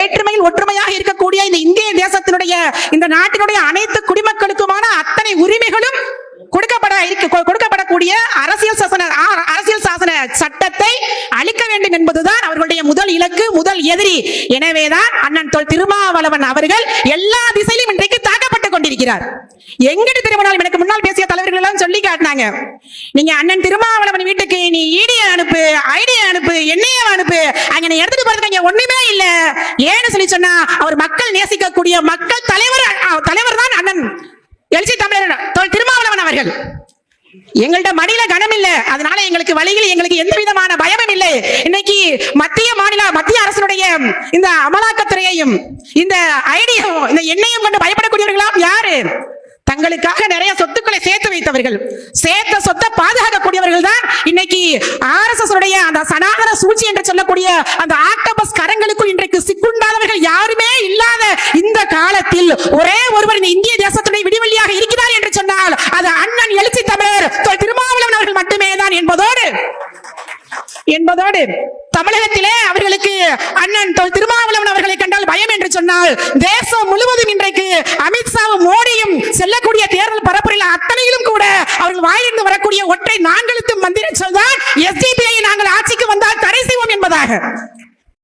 வேற்றுமையில் ஒற்றுமையாக இருக்கக்கூடிய இந்த இந்திய தேசத்தினுடைய இந்த நாட்டினுடைய அனைத்து குடிமக்களுக்குமான அத்தனை உரிமைகளும் கொடுக்கப்படக்கூடிய அரசியல் சாசன சட்டத்தை அளிக்க வேண்டும் என்பதுதான் அவர்களுடைய முதல் இலக்கு, முதல் எதிரி. எனவேதான் அண்ணன் திருமாவளவன் அவர்கள் எல்லா திசையிலும் இன்றைக்கு தாக்கப்பட்டுக் கொண்டிருக்கிறார். எங்கிட்டு திரும்பினாலும் எனக்கு முன்னால் பேசிய தலைவர்கள் எல்லாம் சொல்லி காட்டினாங்க, நீங்க அண்ணன் திருமாவளவன் வீட்டுக்கு நீ ஈடிய அனுப்பு, ஐடியா அனுப்பு, எண்ணெயை அனுப்பு, அங்க நீ எடுத்துட்டு போறதுக்கு ஒண்ணுமே இல்ல. ஏன்னு சொல்லி சொன்னா அவர் மக்கள் நேசிக்கக்கூடிய மக்கள் தலைவர் தான் அண்ணன் எழுச்சி தமிழர் திருமாவளவன் அவர்கள். எங்கள்ட்ட மடியில கனம் இல்ல, அதனால எங்களுக்கு வழியில் எங்களுக்கு எந்த விதமான பயமும் இல்லை. இன்னைக்கு மத்திய அரசுடைய இந்த அமலாக்கத்துறையையும் இந்த ஐடியாவும் இந்த எண்ணெயும் கொண்டு பயப்படக்கூடியவர்களாம் யாரு? தங்களுக்காக நிறைய சொத்துக்களை சேர்த்து வைத்தவர்கள், சேர்த்த சொத்தை பாதுகாக்கக்கூடியவர்கள் தான் இன்னைக்கு RSS உடைய அந்த சனாதன சூழ்ச்சி என்று சொல்லக்கூடிய அந்த ஆக்டோபஸ் கரங்களுக்குள் இன்றைக்கு சிக்குண்டாதவர்கள் யாருமே இல்லாத இந்த காலத்தில் ஒரே ஒருவர் இந்த இந்திய தேசத்துடைய விடிவெள்ளியாக இருக்கிறார் என்று சொன்னால் அது அண்ணன் எழுச்சி தமிழர் திருமாவளவன் அவர்கள் மட்டுமே தான் என்பதோடு தமிழகத்திலே அவர்களுக்கு அண்ணன் திருமாவளவன் அவர்களை கண்டால் பயம் என்று சொன்னால் தேசம் முழுவதும் இன்றைக்கு அமித்ஷாவும் மோடியும் செல்லக்கூடிய தேர்தல் பரப்புரையில் அத்தனையிலும் கூட அவர்கள் வாயிலிருந்து வரக்கூடிய ஒற்றை 4 எழுத்து மந்திர சொல் தான் SDPI நாங்கள் ஆட்சிக்கு வந்தால் தடை செய்வோம் என்பதாக.